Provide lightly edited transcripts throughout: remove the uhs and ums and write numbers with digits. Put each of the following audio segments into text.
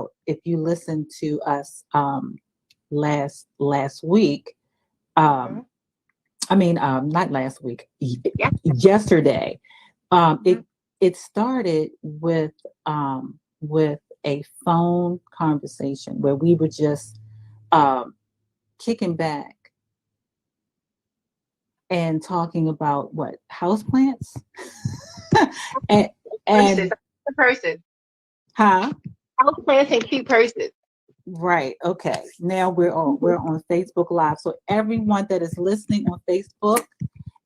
about, if you listened to us last week, Mm-hmm. not last week, Yeah. yesterday, Mm-hmm. it started with a phone conversation where we were just um, kicking back and talking about what, houseplants and Purses. and The purses. huh. House plants and cute purses. Right. Okay. Now we're on Facebook Live. So everyone that is listening on Facebook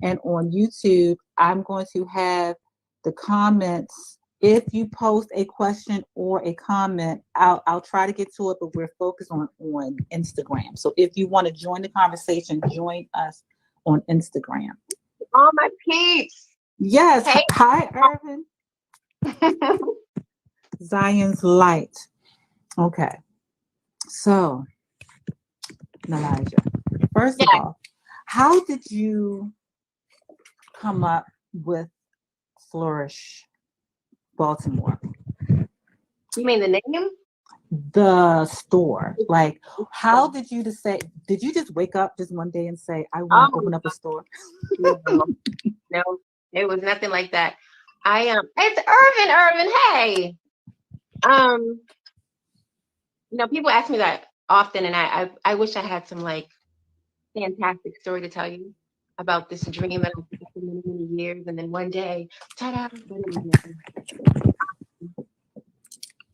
and on YouTube, I'm going to have the comments. If you post a question or a comment, I'll try to get to it, but we're focused on Instagram. So if you want to join the conversation, join us on Instagram. All my peeps. Yes. Hey. Hi, Irvin. Zion's light. Okay. So, Nilajah, first of Yeah. all, how did you come up with Flourish Baltimore? You mean the name? The store. Like, how did you did you just wake up just one day and say, I want to Oh open up a store? no, no, it was nothing like that. It's Irvin. Hey, um, people ask me that often, and I wish I had some like fantastic story to tell you about this dream that I've had for many, many years, and then one day, ta-da! But it was nothing.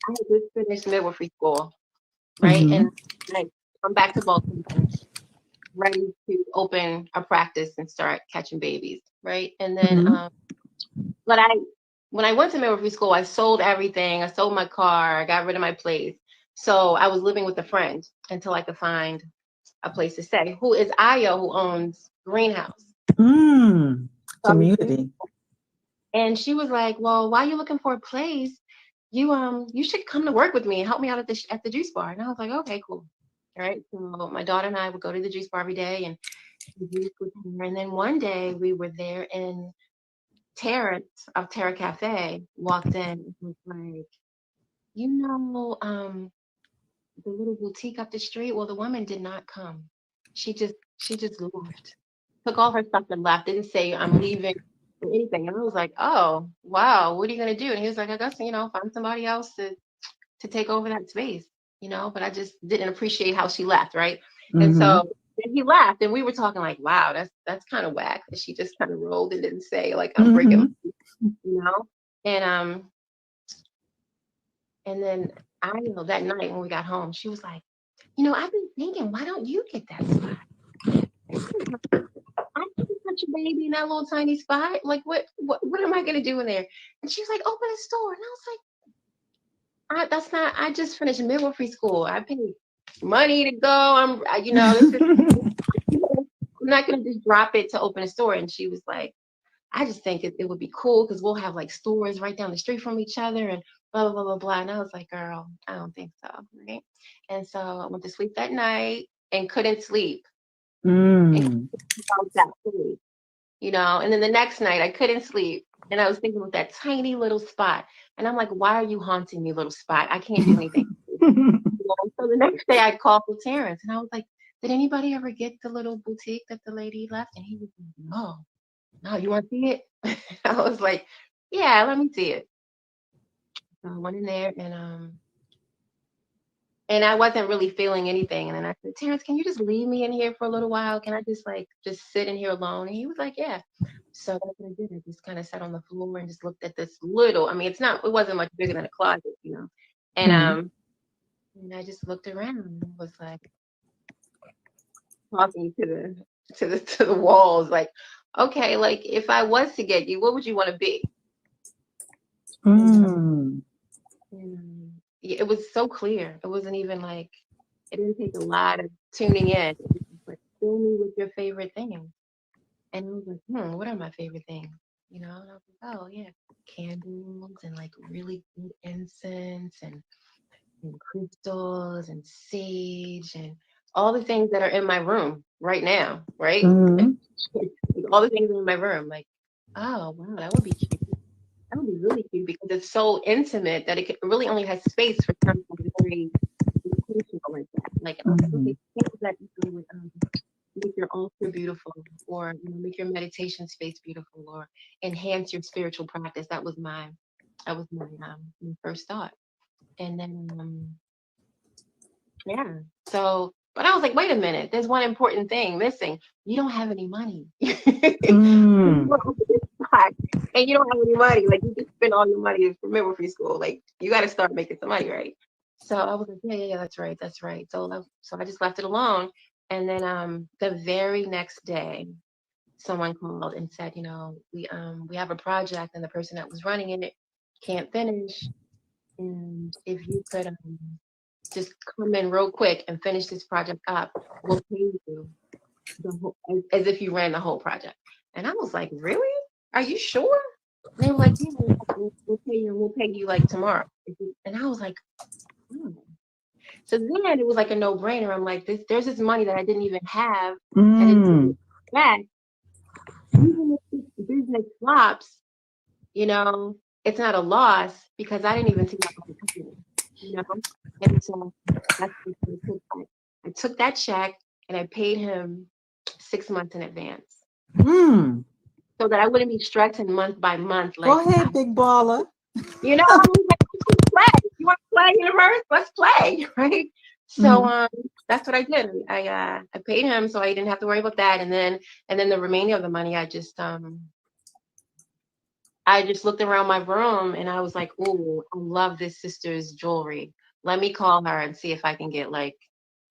I had just finished midwifery school, right, Mm-hmm. and I come back to Baltimore, ready to open a practice and start catching babies, right, and then Mm-hmm. but when I went to midwifery school, I sold everything. I sold my car. I got rid of my place. So I was living with a friend until I could find a place to stay. Who is Ayo, who owns Greenhouse. Mm. So, Community. and she was like, "Well, why are you looking for a place? You should come to work with me and help me out at the juice bar." And I was like, "Okay, cool." All right. So my daughter and I would go to the juice bar every day and juice with her. And then one day we were there and Terrence of Terra Cafe walked in and was like, the little boutique up the street. Well, the woman did not come. She just left. Took all her stuff and left. Didn't say I'm leaving or anything. And I was like, oh wow, what are you gonna do? And he was like, I guess, find somebody else to take over that space, but I just didn't appreciate how she left, right? And Mm-hmm. so then he left and we were talking like, wow, that's kind of whack that she just kind of rolled and didn't say like I'm breaking, Mm-hmm. you know? And then that night when we got home, she was like, I've been thinking, why don't you get that spot? I can touch a baby in that little tiny spot. Like, what am I gonna do in there? And she was like, open a store. And I was like, that's not. I just finished midwifery school. I paid money to go. This is. I'm not gonna just drop it to open a store. And she was like, I just think it would be cool because we'll have like stores right down the street from each other and blah, blah, blah, blah, blah. And I was like, girl, I don't think so. Right. And so I went to sleep that night and couldn't sleep. And Mm. that sleep, and then the next night I couldn't sleep. And I was thinking of that tiny little spot. And I'm like, why are you haunting me, little spot? I can't do anything. So the next day I called for Terrence and I was like, did anybody ever get the little boutique that the lady left? And he was like, no, you want to see it? I was like, yeah, let me see it. So I went in there and I wasn't really feeling anything. And then I said, Terrence, can you just leave me in here for a little while? Can I just sit in here alone? And he was like, yeah. So that's what I did. I just kind of sat on the floor and just looked at this little, it wasn't much bigger than a closet, And Mm-hmm. and I just looked around and was like talking to the walls, like, okay, like if I was to get you, what would you want to be? Mm. It was so clear. It wasn't even like, it didn't take a lot of tuning in. It was just like, fill me with your favorite things. And I was like, what are my favorite things? And I was like, oh yeah, candles and like really good incense and crystals and sage and all the things that are in my room right now, right? Mm-hmm. All the things in my room, like, oh wow, that would be cute. That would be really cute because it's so intimate that it really only has space for something very intentional like that. Like, I was like, okay, things that you do with make your altar beautiful, or make your meditation space beautiful, or enhance your spiritual practice. That was my first thought. And then yeah. So, but I was like, wait a minute, there's one important thing missing. You don't have any money. Mm. And you don't have any money. Like, you just spend all your money for midwifery school. Like, you got to start making some money, right? So I was like, yeah, that's right, that's right. So I just left it alone. And then the very next day, someone called and said, we have a project, and the person that was running it can't finish. And if you could just come in real quick and finish this project up, we'll pay you as if you ran the whole project. And I was like, really? Are you sure? And they were like, yeah, we'll pay you like tomorrow. And I was like, oh. So then it was like a no-brainer. I'm like, there's this money that I didn't even have, and it didn't back. Even if this business flops, it's not a loss, because I didn't even take out the company. And so that's what I took that check, and I paid him 6 months in advance, so that I wouldn't be stressing month by month. Like, go ahead, big baller. I was like, let's play. You want to play, universe? Let's play, right? So that's what I did. I paid him, so I didn't have to worry about that. And then the remaining of the money, I just looked around my room, and I was like, "Ooh, I love this sister's jewelry. Let me call her and see if I can get like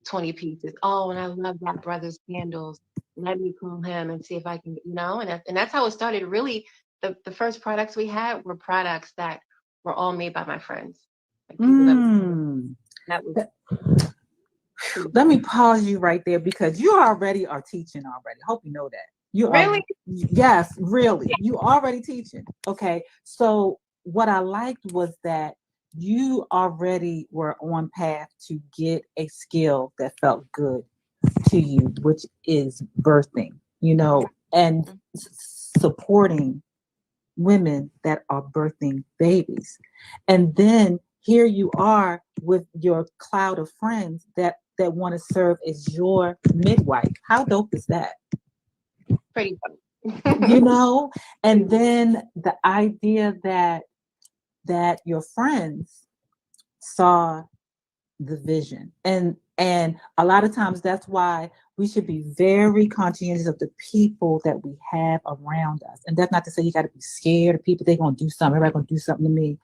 20 pieces. Oh, and I love that brother's candles. Let me call him and see if I can, and that's how it started. Really, the first products we had were products that were all made by my friends, like people that was. Let me pause you right there, because you already are teaching already. Hope you know that. You really? Yes, really. You already teaching. Okay. So what I liked was that you already were on path to get a skill that felt good to you, which is birthing, and supporting women that are birthing babies. And then here you are with your cloud of friends that want to serve as your midwife. How dope is that? Pretty dope. And then the idea that your friends saw the vision, and a lot of times that's why we should be very conscientious of the people that we have around us. And that's not to say you got to be scared of people. They're going to do something. Everybody's going to do something to me.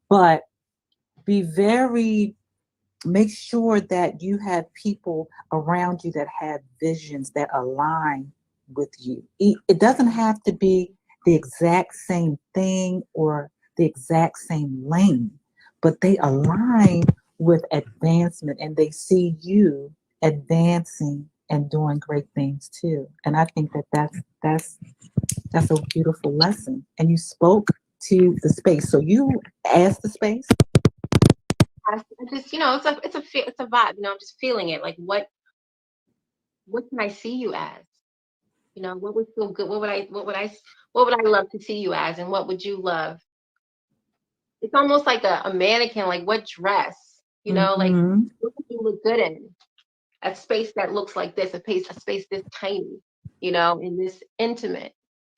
But make sure that you have people around you that have visions that align with you. It doesn't have to be the exact same thing or the exact same lane, but they align with advancement, and they see you advancing and doing great things too. And I think that's a beautiful lesson. And you spoke to the space. So you asked the space. I just, it's a vibe. I'm just feeling it. Like, what can I see you as? What would feel good? What would I love to see you as? And what would you love? It's almost like a mannequin. Like, what dress? Like, what would you look good in? A space that looks like this, a space this tiny, and this intimate.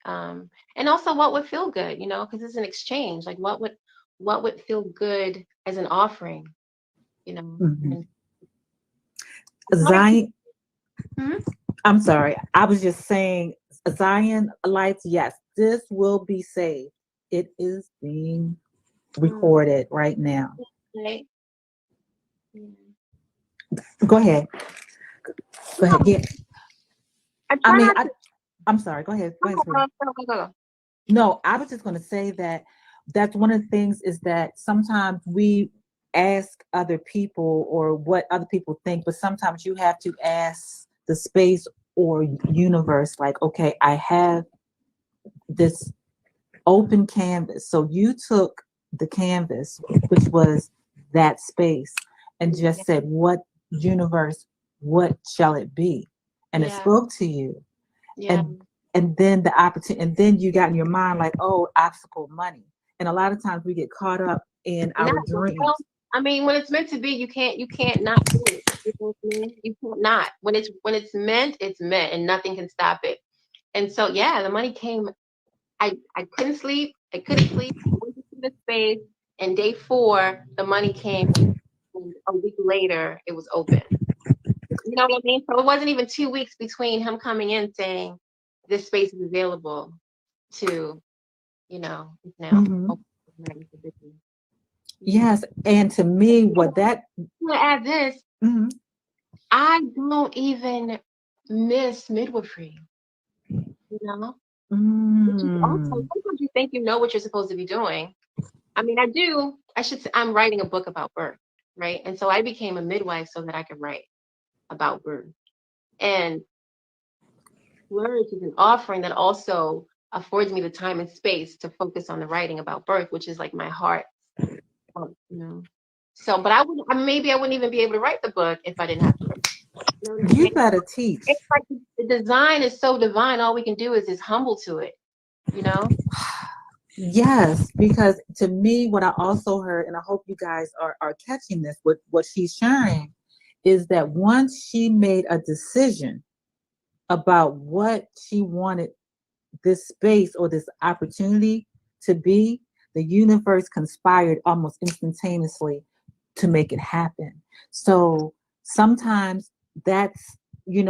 And also, what would feel good? Because it's an exchange. Like, what would feel good as an offering? And Zion. I'm sorry. I was just saying, Zion Lights. Yes, this will be saved. It is being recorded right now. Okay. Go ahead. Go ahead. Yeah. I'm sorry. Go ahead. Go. No, I was just going to say that's one of the things, is that sometimes we ask other people or what other people think, but sometimes you have to ask the space or universe, like, okay, I have this open canvas. So you took the canvas, which was that space, and just said, what universe, what shall it be? And it spoke to you. Yeah. And then the opportunity, and then you got in your mind like, oh, obstacle money. And a lot of times we get caught up in our dreams. I mean, when it's meant to be, you can't not do it. You know what I mean? You can't not. When it's meant, it's meant, and nothing can stop it. And so, yeah, the money came. I couldn't sleep. I couldn't sleep. I went to see the space, and day four, the money came, and a week later, it was open. You know what I mean? So it wasn't even 2 weeks between him coming in saying this space is available to, it's now Hmm. open and ready for business. Yeah. Yes, and to me, what that. I'm gonna add this. Mhm. I don't even miss midwifery, you know? Which is also Mm. sometimes you think you know what you're supposed to be doing. I mean, I do. I should say I'm writing a book about birth, right? And so I became a midwife so that I could write about birth. And Flourish is an offering that also affords me the time and space to focus on the writing about birth, which is like my heart, you know. So, but maybe I wouldn't even be able to write the book if I didn't have to. You know what I'm You saying? better teach. It's like the design is so divine. All we can do is just humble to it, you know? Yes, because to me, what I also heard, and I hope you guys are catching this, what she's sharing is that once she made a decision about what she wanted this space or this opportunity to be, the universe conspired almost instantaneously to make it happen. So sometimes that's, we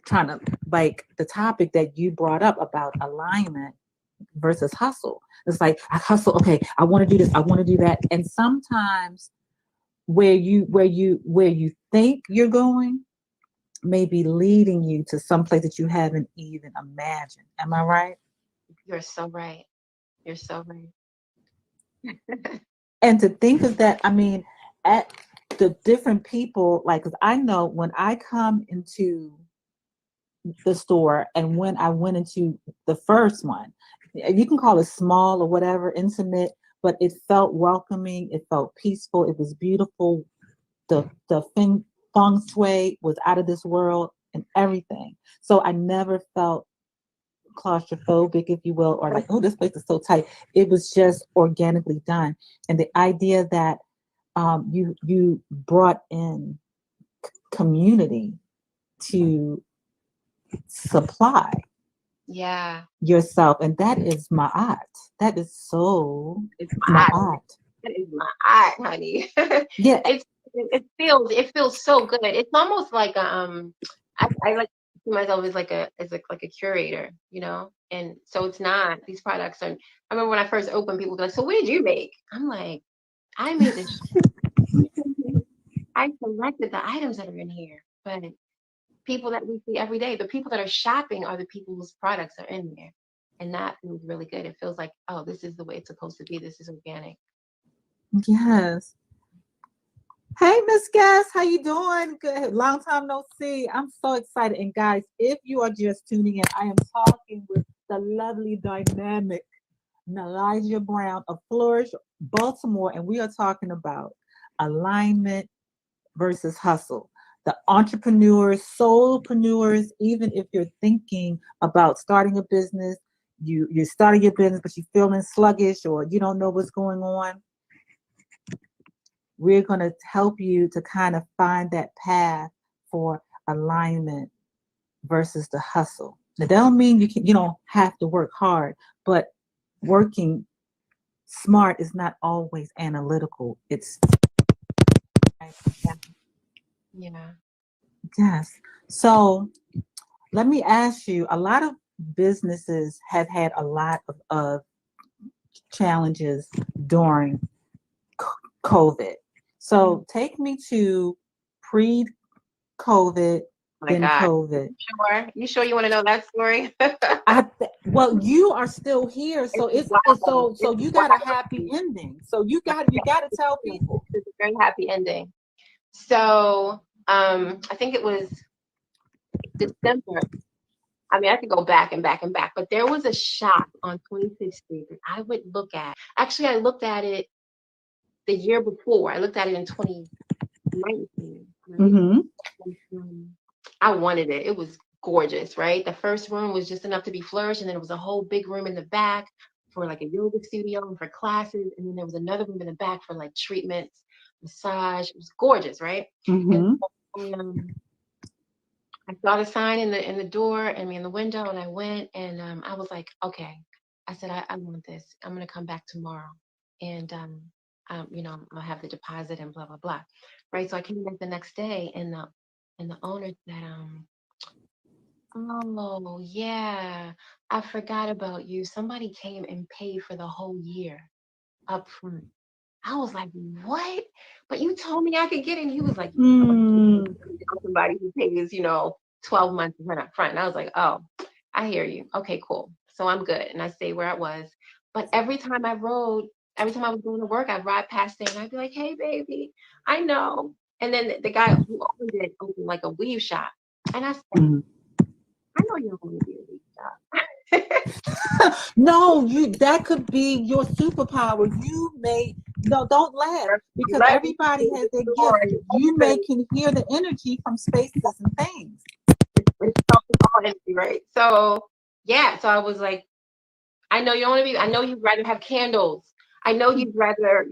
trying to, like the topic that you brought up about alignment versus hustle. It's like I hustle, okay, I want to do this, I want to do that. And sometimes where you think you're going may be leading you to some place that you haven't even imagined. Am I right? You're so right. You're so right. And to think of that, I mean, at the different people, like, 'cause I know when I come into the store and when I went into the first one, you can call it small or whatever, intimate, but it felt welcoming, it felt peaceful, it was beautiful. The feng shui was out of this world and everything. So I never felt claustrophobic, if you will, or like, oh, this place is so tight. It was just organically done. And the idea that you brought in community to supply Yeah. yourself, and that is my art. That is so It's my my art. art. That is my art, honey. Yeah. It feels so good. It's almost like I like to see myself as like a curator, And so it's not these products are. I remember when I first opened, people were like, "So what did you make?" I'm like, "I made this. I selected the items that are in here, but people that we see every day, the people that are shopping are the people whose products are in there, and that feels really good. It feels like, oh, this is the way it's supposed to be. This is organic." Yes. Hey, Miss Guest, how you doing? Good. Long time no see. I'm so excited. And guys, if you are just tuning in, I am talking with the lovely, dynamic Nilajah Brown of Flourish Baltimore, and we are talking about alignment versus hustle. The entrepreneurs, solopreneurs, even if you're thinking about starting a business, you're starting your business, but you're feeling sluggish or you don't know what's going on. We're going to help you to kind of find that path for alignment versus the hustle. Now, that don't mean you don't have to work hard, but working smart is not always analytical. It's Yeah. Yeah. yes. So let me ask you, a lot of businesses have had a lot of challenges during COVID. So take me to pre-COVID, Oh my then God. COVID. Sure. You sure you want to know that story? Well, you are still here, so It's it's wild. so It's you got a happy wild. ending. So you got to tell people. It's a very happy ending. So, I think it was December. I mean, I could go back and back and back, but there was a shop on 26th Street that I would look at. Actually, I looked at it the year before. I looked at it in 2019, right? Mm-hmm. And, I wanted it. It was gorgeous, right? The first room was just enough to be flourished, and then there was a whole big room in the back for like a yoga studio and for classes, and then there was another room in the back for like treatments massage. It was gorgeous, right? And Mm-hmm. I saw the sign in the door, in the window, and I went and I was like, okay. I said, I want this. I'm gonna come back tomorrow, and I'll have the deposit and blah blah blah, right? So I came back the next day, and the owner said, oh yeah, I forgot about you. Somebody came and paid for the whole year up front. I was like, what? But you told me I could get it. And he was like, Mm. somebody who pays, 12 months rent up front. And I was like, oh, I hear you. Okay, cool. So I'm good. And I stayed where I was. But every time I was going to work, I'd ride past there and I'd be like, hey, baby, I know. And then the guy who opened like a weave shop. And I said, Mm. I know you don't want to be a weave shop. No, that could be your superpower. You may no, don't laugh because Let me everybody see has the their gift. story. You may can hear the energy from spaces and things. It's all energy, right? So yeah, so I was like, I know you'd rather have candles. I know you'd rather,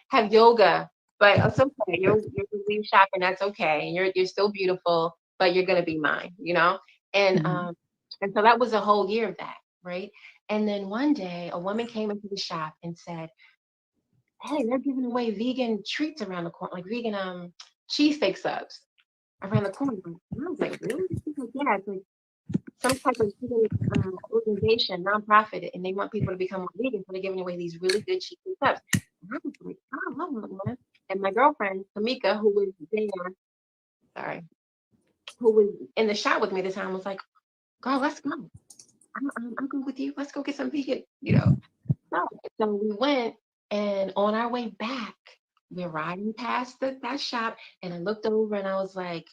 have yoga, but it's okay. You're leave shopping, that's okay. And you're still beautiful, but you're gonna be mine. And Mhm. and so that was a whole year of that, right? And then one day a woman came into the shop and said, hey, they're giving away vegan treats around the corner, like vegan cheesesteak subs around the corner. And I was like, really? She's like, yeah, it's like some type of vegan organization, nonprofit, and they want people to become more vegan, so they're giving away these really good cheap stuff. And I was like, oh, I love that. And my girlfriend, Tamika, who was there, sorry, who was in the shop with me this time, was like, girl, let's go. I'm good with you. Let's go get some vegan. So, so we went, and on our way back, we're riding past that shop, and I looked over and I was like,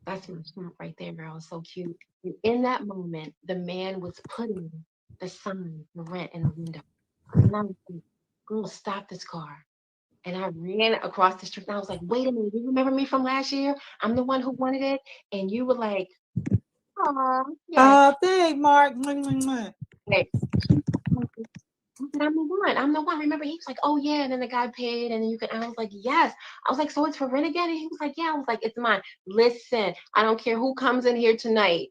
that's my shop right there, girl. It's so cute. And in that moment, the man was putting the sign for rent in the window. And I was like, girl, stop this car. And I ran across the street and I was like, wait a minute, you remember me from last year? I'm the one who wanted it. And you were like, oh, yes. Thank Mark. Mwah, mwah, mwah. Hey, I said, I'm the one. I'm the one. Remember, he was like, oh, yeah. And then the guy paid. And then I was like, yes. I was like, so it's for rent again? And he was like, yeah. I was like, it's mine. Listen, I don't care who comes in here tonight.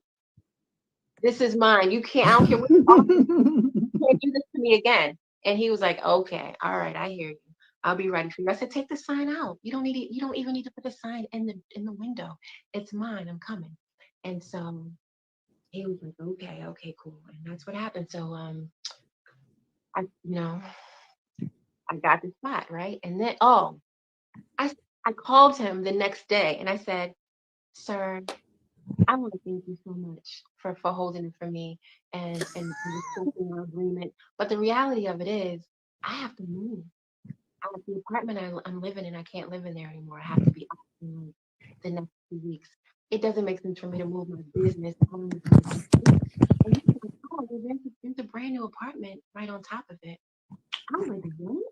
This is mine. You can't, I don't care what you offer. You can't do this to me again. And he was like, okay, all right, I hear you. I'll be ready for you. I said, take the sign out. You don't need it. You don't even need to put the sign in the window. It's mine. I'm coming. And so he was like, okay, okay, cool. And that's what happened. So I you know, I got the spot, right? And then I I called him the next day and I said, sir, I want to thank you so much for holding it for me and respecting our agreement. But the reality of it is, I have to move. The apartment I'm living in, I can't live in there anymore. I have to be out in like the next 2 weeks. It doesn't make sense for me to move my business on the street. And he's like, oh, well, there's a brand new apartment right on top of it. I was like, what?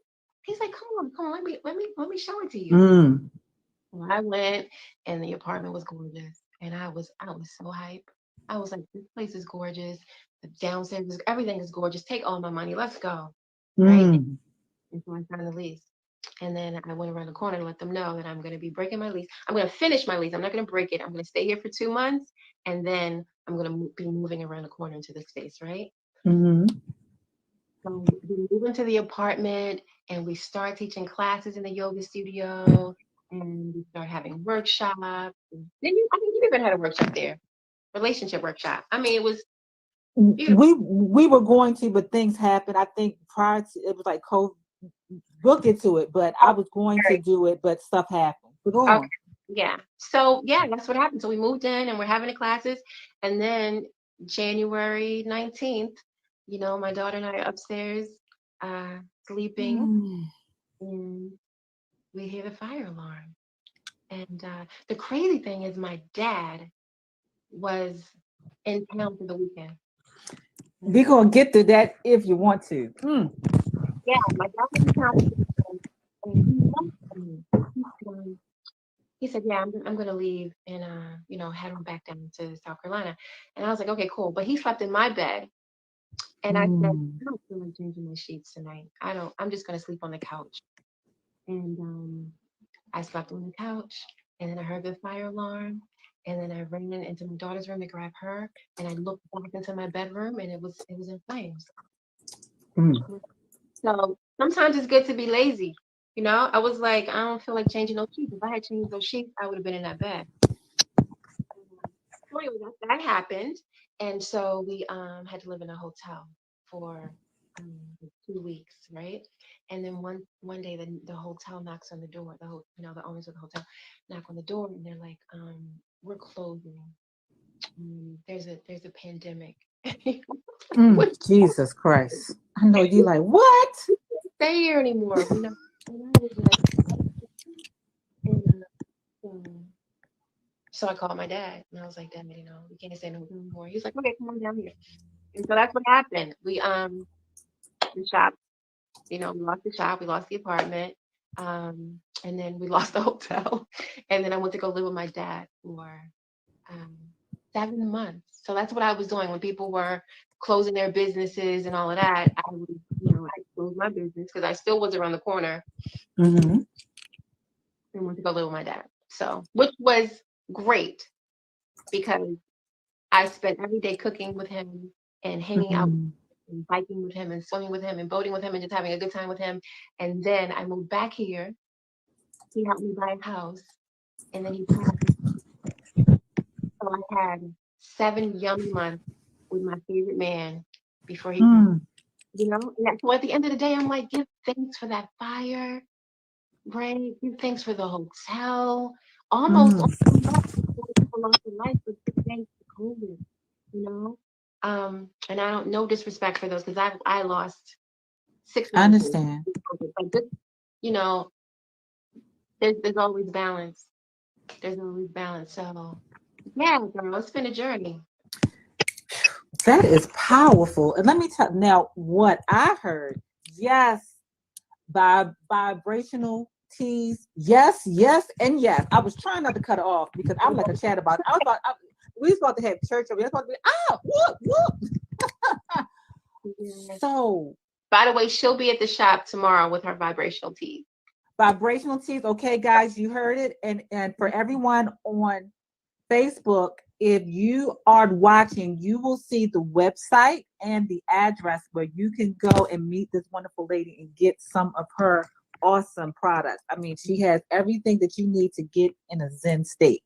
He's like, come on, let me show it to you. Mm. Well, I went and the apartment was gorgeous. And I was so hype. I was like, this place is gorgeous. The downstairs everything is gorgeous. Take all my money. Let's go. Right. Mm. And so I signed the lease. And then I went around the corner to let them know that I'm going to be breaking my lease. I'm going to finish my lease. I'm not going to break it. I'm going to stay here for 2 months. And then I'm going to be moving around the corner into the space. Right. Mm. So we move into the apartment and we start teaching classes in the yoga studio and we start having workshops. I think you even had a workshop there, relationship workshop. I mean, it was beautiful. We were going to, but things happened. I think prior to it was like COVID. We'll get to it, but I Oh, was going to very- do it, but stuff happened. But go okay. on. Yeah. So yeah, that's what happened. So we moved in and we're having the classes. And then January 19th, my daughter and I are upstairs sleeping Mm. and we hear the fire alarm. And the crazy thing is, my dad was in town for the weekend. We're Mhm. gonna get to that if you want to. Mm. Yeah, my dad was in town for the weekend, and he left me. He said, he said, "Yeah, I'm gonna leave and head on back down to South Carolina." And I was like, "Okay, cool." But he slept in my bed, and I said, Mm. "I don't feel like changing my sheets tonight. I don't. I'm just gonna sleep on the couch." And I slept on the couch, and then I heard the fire alarm, and then I ran into my daughter's room to grab her, and I looked back into my bedroom, and it was in flames. Mm. So sometimes it's good to be lazy. You know, I was like, I don't feel like changing those sheets. If I had changed those sheets, I would have been in that bed. So anyway, that happened, and so we had to live in a hotel for 2 weeks, right? And then one day the hotel knocks on the door. The owners of the hotel knock on the door, and they're like, we're closing. There's a pandemic. Mm. What? Jesus Christ. I know you like, what? Stay here anymore? We know. And I was like, and, um, so I called my dad, and I was like, Dad, we can't stay in the hotel anymore. He was like, okay, come on down here. And so that's what happened. We shop. We lost the shop, we lost the apartment, and then we lost the hotel. And then I went to go live with my dad for um, 7 months. So that's what I was doing when people were closing their businesses and all of that. I closed my business because I still was around the corner Mm-hmm. and went to go live with my dad. So, which was great because I spent every day cooking with him and hanging out Mm-hmm. and biking with him and swimming with him and boating with him and just having a good time with him. And then I moved back here. He helped me buy a house, and then he passed. So I had 7 yummy months with my favorite man before he passed. Mm. So at the end of the day, I'm like, give thanks for that fire, right? Give thanks for the hotel. Almost Mm. all people lost their life, but give thanks to COVID, you know? And I don't no disrespect for those because I lost six I relatives. understand. But this, you know, there's always balance. There's always balance. So yeah, girl, it's been a journey. That is powerful. And let me tell now what I heard. Yes, vibrational teas. Yes, yes, and yes. I was trying not to cut it off because I'm like a chat about. We was about to have church over. We was about to be whoop whoop. Yeah. So By the way, she'll be at the shop tomorrow with her vibrational teas. vibrational teas. Okay, guys, you heard it. And for everyone on Facebook, if you are watching, you will see the website and the address where you can go and meet this wonderful lady and get some of her awesome products. I mean, she has everything that you need to get in a Zen state.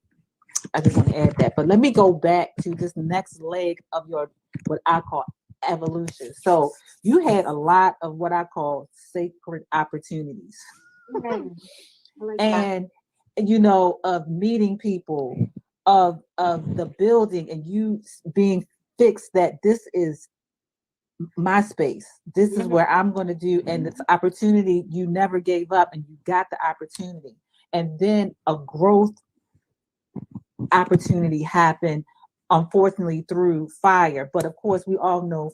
I just want to add that. But let me go back to this next leg of your what I call evolution. So you had a lot of what I call sacred opportunities. Yeah, I like that. And of meeting people, of the building, and you being fixed that this is my space, this is Mhm. where I'm going to do, and it's opportunity. You never gave up and you got the opportunity, and then a growth opportunity happened, unfortunately through fire. But of course we all know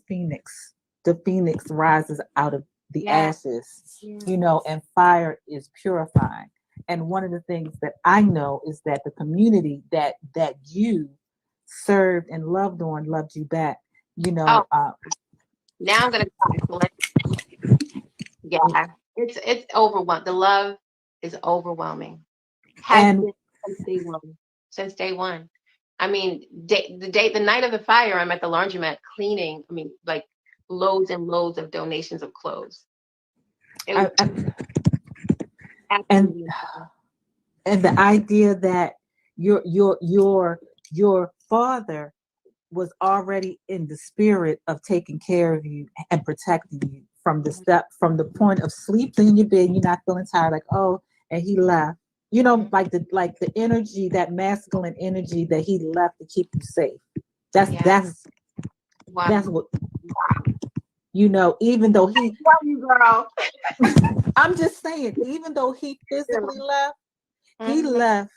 the phoenix rises out of the Yeah, ashes, yeah. and fire is purifying. And one of the things that I know is that the community that you served and loved you back, you Oh, know uh, now I'm gonna cry. Yeah, it's overwhelming. The love is overwhelming. Has and been since day one. Since day one. I mean, the night of the fire, I'm at the laundromat cleaning. I mean, like loads and loads of donations of clothes. It was I, and absolutely amazing. and the idea that your father was already in the spirit of taking care of you and protecting you from the point of sleeping in your bed, you're not feeling tired, like, oh, and he left. Mhm. Like the energy, that masculine energy that he left to keep you safe. That's Yeah. that's Wow. that's what even though he Love you, girl. I'm just saying, even though he physically left, he Mhm. left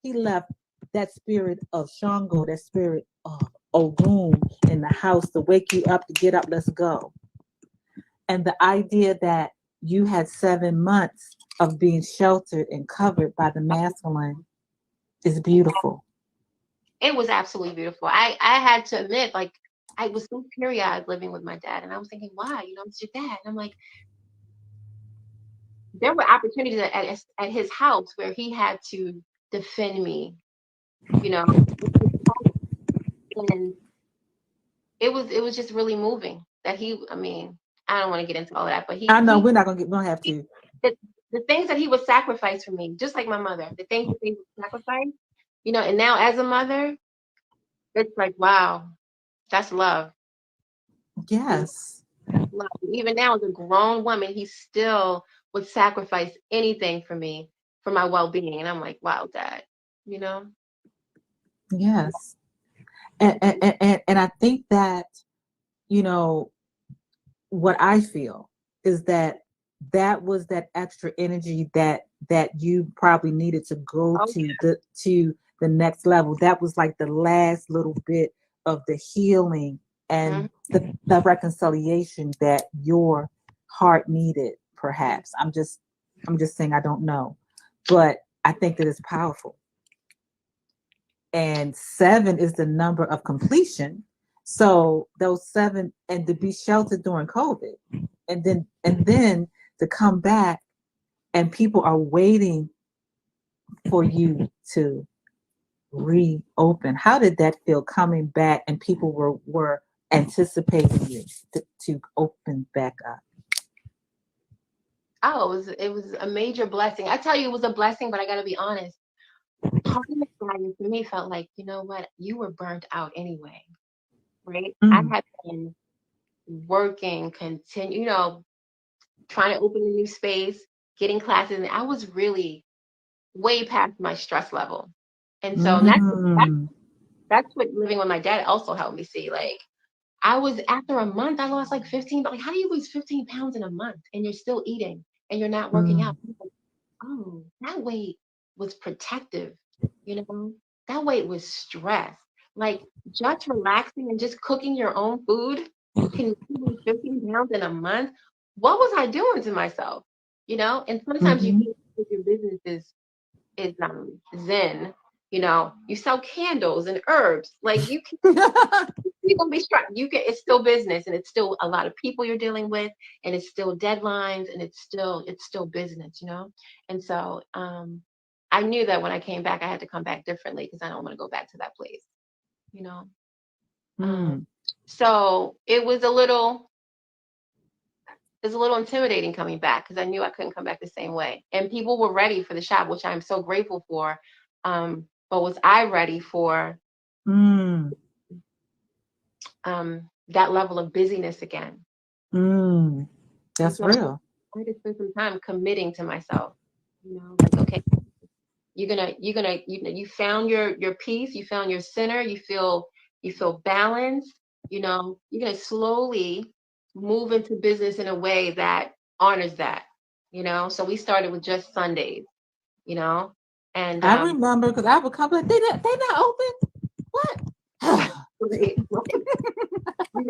he left that spirit of Shango, that spirit of Ogun in the house to wake you up, to get up, let's go. And the idea that you had 7 months of being sheltered and covered by the masculine is beautiful. It was absolutely beautiful. I had to admit, like, I was so teary eyed living with my dad, and I was thinking, why? It's your dad. And I'm like, there were opportunities at his house where he had to defend me, you know, and it was just really moving that he, I mean, I don't want to get into all of that, but I know he we're not gonna get. We don't have to. the, the things that he would sacrifice for me, just like my mother, the things that they would sacrifice, and now as a mother, it's like, wow, that's love. You know, Yes. that's love. Even now as a grown woman, he still would sacrifice anything for me, for my well-being. And I'm like, wow, dad, you know? Yes. And I think that you know what I feel is that that was that extra energy that you probably needed to go Oh, to the next level. That was like the last little bit of the healing yeah. and the reconciliation that your heart needed, perhaps. I'm just saying I don't know. But I think that it's powerful. And seven is the number of completion. So those seven, and to be sheltered during COVID, and then to come back, and people are waiting for you to reopen. How did that feel coming back, and people were anticipating you to open back up? Oh, it was a major blessing. I tell you, it was a blessing, but I got to be honest. Part of the fire for me felt like, you know what? You were burnt out anyway, right? I Mm, had been working, trying to open a new space, getting classes, and I was really way past my stress level. And so mm, that's what living with my dad also helped me see. Like, I was after a month, I lost like 15. But like, how do you lose 15 pounds in a month and you're still eating and you're not working out? mm, Oh, that weight was protective, you know, that weight was stress. Like just relaxing and just cooking your own food can lose 15 pounds in a month. What was I doing to myself? And sometimes you mhm. think that your business is zen, you sell candles and herbs. Like you're gonna be stressed. It's still business and it's still a lot of people you're dealing with and it's still deadlines and it's still business. And so I knew that when I came back, I had to come back differently because I don't want to go back to that place, you know. Um, Mm. so it was a little intimidating coming back because I knew I couldn't come back the same way. And people were ready for the shop, which I'm so grateful for. But was I ready for Mm. that level of busyness again? Mm. And That's so real. I had to spend some time committing to myself, like, okay, you found your peace, you found your center, you feel balanced, you're gonna slowly move into business in a way that honors that. So we started with just Sundays, you know, and I remember because I would come like they not open. What?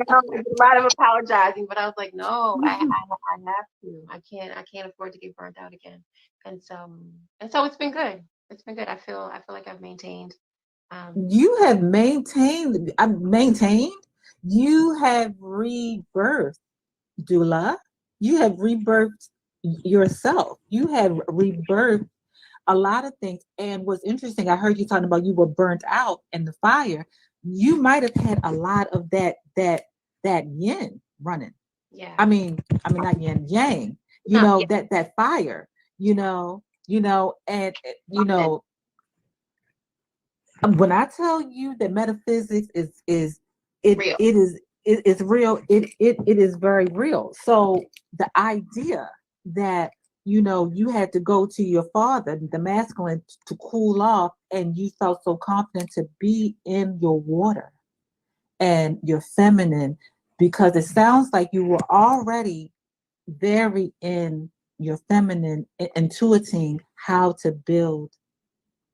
a lot of apologizing, but I was like, no, I have to. I can't afford to get burnt out again. And so it's been good. It's been good. I feel like I've maintained. Um, You have maintained. I maintained. You have rebirthed, Dula. You have rebirthed yourself. You have rebirthed a lot of things. And what's interesting, I heard you talking about you were burnt out in the fire. You might have had a lot of that yin running. yeah. I mean not yin, yang. Yeah. That fire. And It, when I tell you that metaphysics is it real. it is it's real. It is very real. So the idea that you had to go to your father, the masculine, to cool off, and you felt so confident to be in your water and your feminine, because it sounds like you were already very in your feminine, intuiting how to build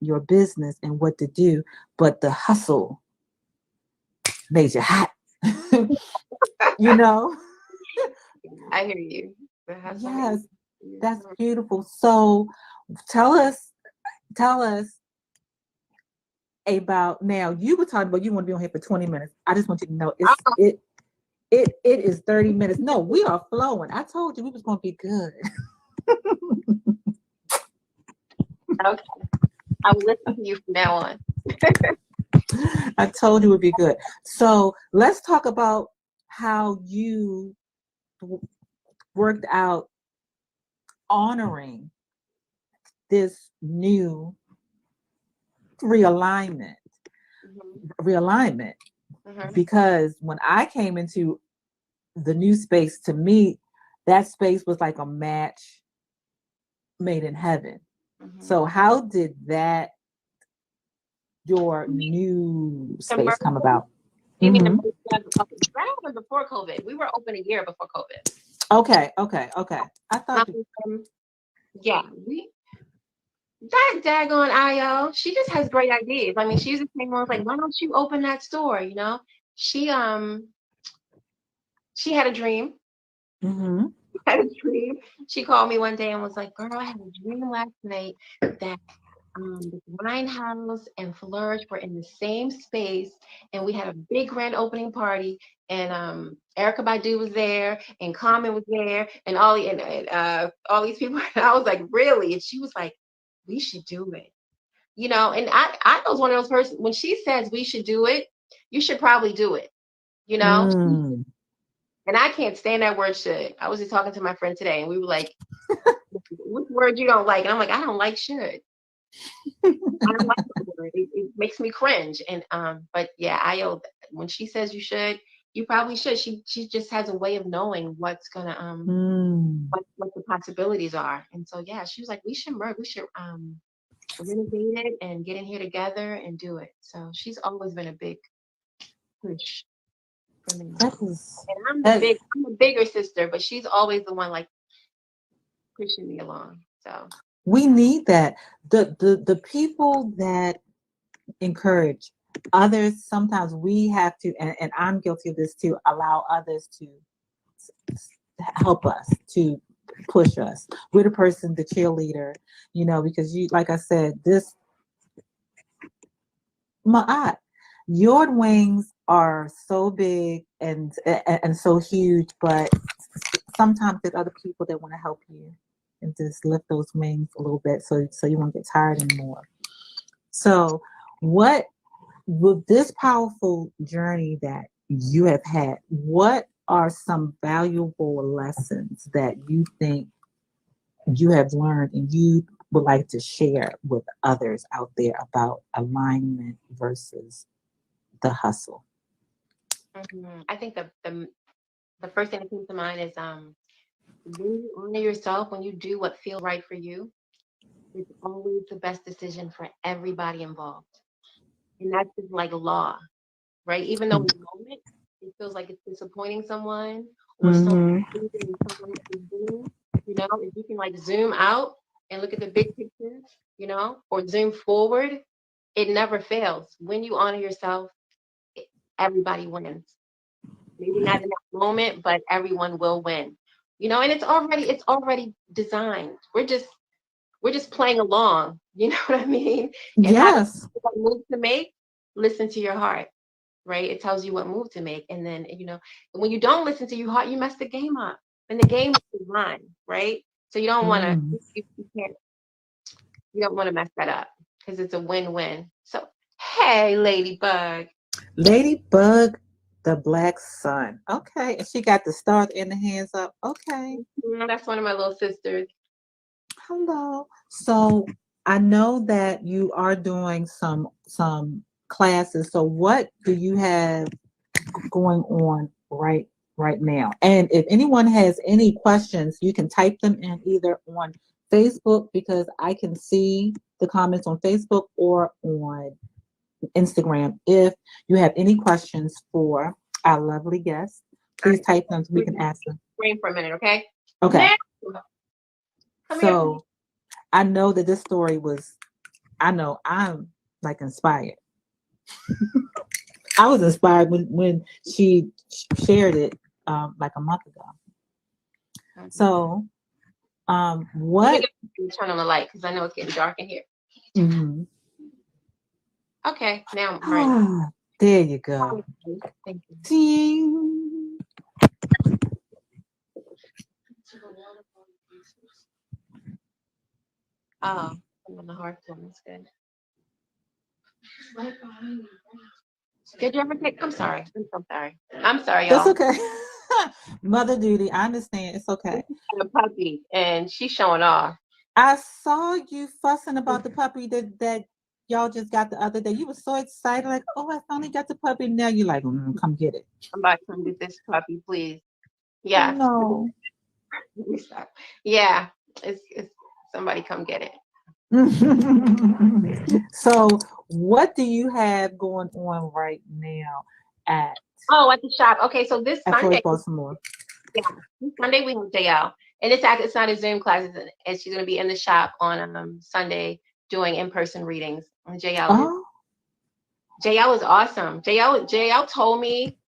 your business and what to do, but the hustle made you hot. you know? I hear you. The hustle made Yes, you. that's beautiful. So tell us, tell us about, now you were talking about you want to be on here for 20 minutes. I just want you to know it is 30 minutes. No, we are flowing. I told you we was gonna be good. Okay. I will listen to you from now on. I told you it would be good. So let's talk about how you worked out honoring this new realignment. Realignment. Because when I came into the new space, to me, that space was like a match made in heaven. So how did that your new space come about? You mean right or before COVID? We were open a year before COVID. Okay. I thought yeah, that daggone IO, she just has great ideas. I mean, she just came on like, why don't you open that store? You know, she had a dream. Had a dream. She called me one day and was like, girl, I had a dream last night that the Grindhouse and Flourish were in the same space, and we had a big grand opening party, and Erica Badu was there, and Common was there, and all these people. And I was like, really? And she was like, we should do it. You know, and I was one of those persons, when she says we should do it, you should probably do it. You know? And I can't stand that word should. I was just talking to my friend today, and we were like, what word you don't like? And I'm like, I don't like should. I don't like that word. It makes me cringe. And but yeah, when she says you should, you probably should. She just has a way of knowing what's gonna what the possibilities are. And so yeah, she was like, we should merge, we should renovate it and get in here together and do it. So she's always been a big push for me. And I'm a bigger sister, but she's always the one like pushing me along. So we need that. The people that encourage others, sometimes we have to, and I'm guilty of this too, allow others to help us, to push us. We're the person, the cheerleader, because you, like I said, your wings are so big and so huge, but sometimes there's other people that want to help you and just lift those wings a little bit so you won't get tired anymore. So what with this powerful journey that you have had, what are some valuable lessons that you think you have learned and you would like to share with others out there about alignment versus the hustle? I think the first thing that comes to mind is when you honor yourself, when you do what feels right for you, it's always the best decision for everybody involved. And that's just like law, right? Even though in the moment it feels like it's disappointing someone or someone is doing, if you can like zoom out and look at the big picture, or zoom forward, it never fails. When you honor yourself, everybody wins. Maybe not in that moment, but everyone will win. And it's already designed. We're just playing along. You know what I mean? And yes. What move to make, listen to your heart, right? It tells you what move to make. And then, when you don't listen to your heart, you mess the game up. And the game is designed, right? So you don't want to, you don't want to mess that up because it's a win-win. So, hey, Ladybug. Ladybug, the black sun. Okay. And she got the stars in the hands up. Okay. That's one of my little sisters. Hello. So I know that you are doing some classes. So what do you have going on right now? And if anyone has any questions, you can type them in either on Facebook, because I can see the comments on Facebook, or on Instagram. If you have any questions for our lovely guests, please type them so we can ask them. Rain for a minute, okay? Okay. Come So here. I know that this story I'm like inspired. I was inspired when she shared it like a month ago. So what? Turn on the light because I know it's getting dark in here. Okay, now I'm ready. There you go. Thank you. Ding. Oh, I'm on the hard one. That's good. Did you ever take? I'm sorry. I'm so sorry. I'm sorry, That's y'all. okay. Mother duty. I understand. It's We okay. got a puppy, and she's showing off. I saw you fussing about the puppy that y'all just got the other day. You were so excited, like, oh, I finally got the puppy. Now you're like, come get it. I'm about to come get this puppy, please. Yes. No. Let me stop. Yeah, it's somebody come get it. So, what do you have going on right now at Oh, at the shop. Okay, so this at Sunday, Flourish Baltimore? yeah, this Sunday we have JL, and it's not a Zoom class, and she's gonna be in the shop on Sunday doing in-person readings. And Oh, JL is awesome. JL told me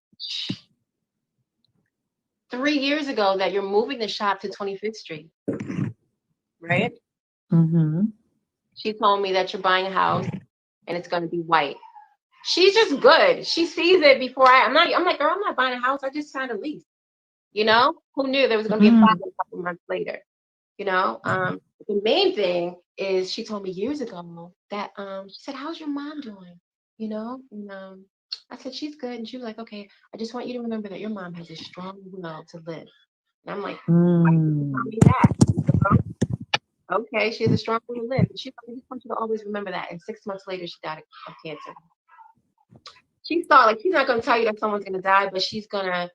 3 years ago that you're moving the shop to 25th Street, right? mm-hmm. She told me that you're buying a house and it's gonna be white. She's just good. She sees it before I'm like, girl, I'm not buying a house. I just signed a lease. You know, who knew there was going to be a Mm, problem a couple months later? You know, the main thing is she told me years ago that she said, "How's your mom doing?" You know, and I said she's good, and she was like, "Okay, I just want you to remember that your mom has a strong will to live." And I'm like, "Why did you tell mm, me that?" You know? Okay, she has a strong will to live. And she, I just want you to always remember that. And 6 months later, she died of cancer. She thought like she's not going to tell you that someone's going to die, but she's going to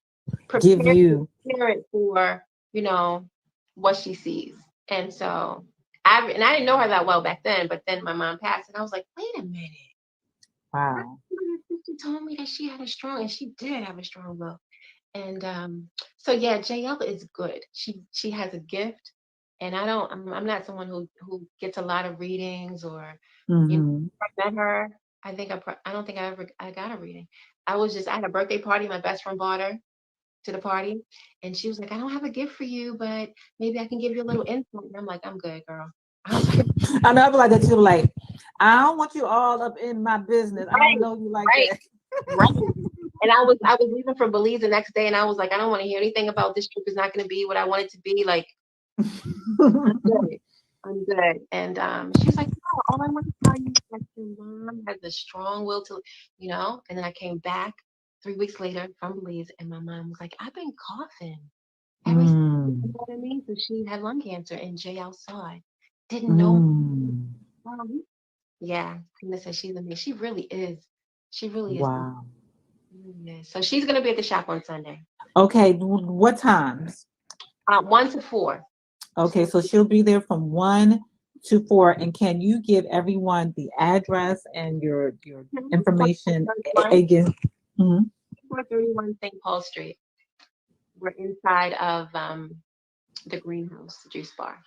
give prepare the you. parent for, you know, what she sees. And so I didn't know her that well back then, but then my mom passed and I was like, wait a minute. My Wow. sister told me that she had a strong, and she did have a strong will. And so yeah, JL is good. She has a gift, and I'm not someone who gets a lot of readings or, you know, Mm-hmm. I met her. I don't think I got a reading. I had a birthday party. My best friend bought her to the party, and she was like, I don't have a gift for you, but maybe I can give you a little insight. And I'm like, I'm good, girl. I was like, I know I feel like that. You're like, I don't want you all up in my business. I don't right, know you like right, that. right. And I was leaving for Belize the next day, and I was like, I don't want to hear anything about this trip. It's not going to be what I want it to be. Like, I'm good. I'm good. And she was like, no, all I want to tell you is that your mom has a strong will to, you know. And then I came back 3 weeks later from Belize, and my mom was like, I've been coughing every, you know Mm, what I mean? So she had lung cancer, and JL saw it. Didn't know. mm. Yeah, Kenda said she's amazing. She really is. She really is. Wow. Yeah. So she's gonna be at the shop on Sunday. Okay, what times? 1 to 4. Okay, She'll so she'll be there from 1 to 4. And can you give everyone the address and your information again? Mhm. 431 St. Paul Street. We're inside of the greenhouse juice bar.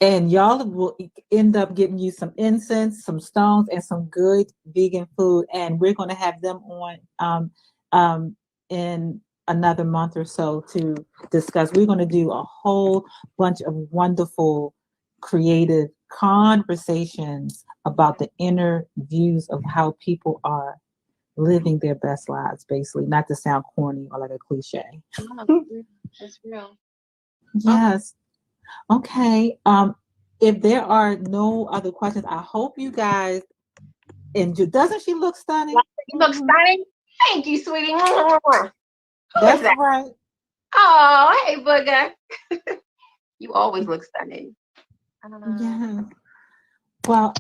And y'all will end up getting you some incense, some stones, and some good vegan food. And we're going to have them on in another month or so to discuss. We're going to do a whole bunch of wonderful, creative conversations about the inner views of how people are living their best lives, basically, not to sound corny or like a cliche. Oh, that's real. Okay. Yes. Okay. If there are no other questions, I hope you guys enjoy. Doesn't she look stunning? You look Mhm. stunning. Thank you, sweetie. Who is That's that? right. Oh, hey, booger. You always look stunning. Uh, Yeah. Well,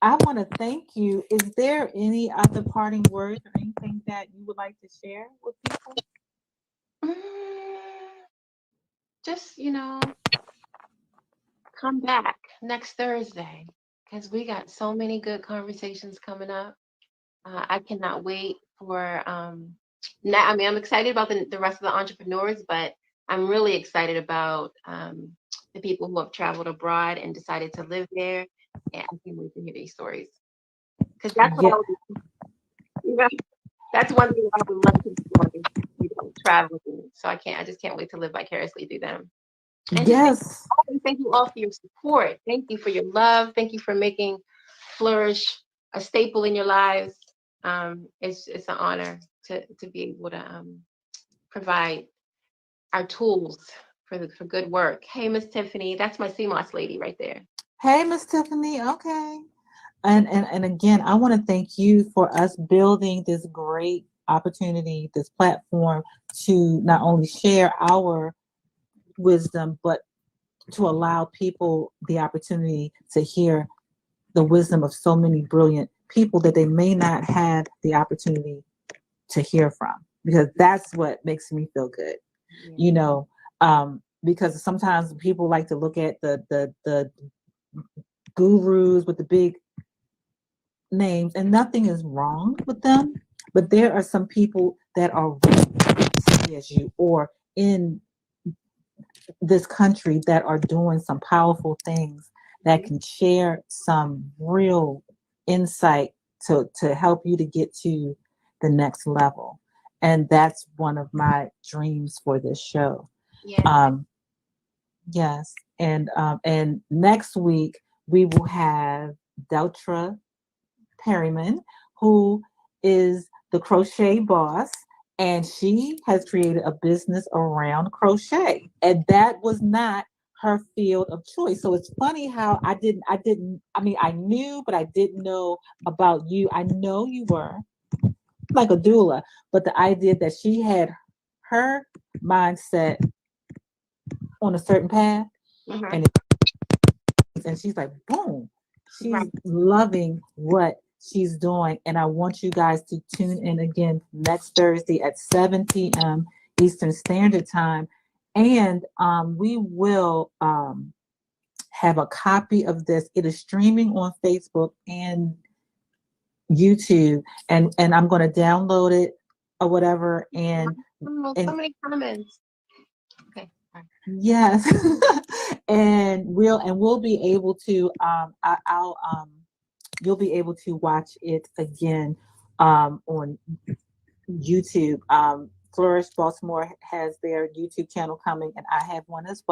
I want to thank you. Is there any other parting words or anything that you would like to share with people? mm, just, come back next Thursday because we got so many good conversations coming up. I cannot wait for now. I mean, I'm excited about the rest of the entrepreneurs, but I'm really excited about the people who have traveled abroad and decided to live there. And I can't wait to hear these stories because that's what Yeah. I would, you know, that's one thing I would love to do is, traveling. So I just can't wait to live vicariously through them. And just Yes. thank you all for your support. Thank you for your love. Thank you for making Flourish a staple in your lives. It's an honor to be able to provide our tools for good work. Hey, Miss Tiffany, that's my CMOS lady right there. Hey, Miss Tiffany. Okay. And again, I want to thank you for us building this great opportunity, this platform to not only share our wisdom, but to allow people the opportunity to hear the wisdom of so many brilliant people that they may not have the opportunity to hear from, because that's what makes me feel good, Yeah. you know. Because sometimes people like to look at the gurus with the big names, and nothing is wrong with them, but there are some people that are really as you or in this country that are doing some powerful things that Mhm. can share some real insight to help you to get to the next level. And that's one of my dreams for this show. Yes. Um, yes. And next week we will have Deltra Perryman, who is the crochet boss, and she has created a business around crochet. And that was not her field of choice. So it's funny how I mean, I knew, but I didn't know about you. I know you were like a doula, but the idea that she had her mindset on a certain path, Hmm. and and she's like, boom, Right. she's loving what she's doing. And I want you guys to tune in again next Thursday at 7 p.m. Eastern Standard Time. And we will have a copy of this. It is streaming on Facebook and YouTube, and I'm going to download it or whatever. Oh, so And many comments. Okay. All yes, and we'll be able to I'll you'll be able to watch it again on YouTube. Flourish Baltimore has their YouTube channel coming, and I have one as well.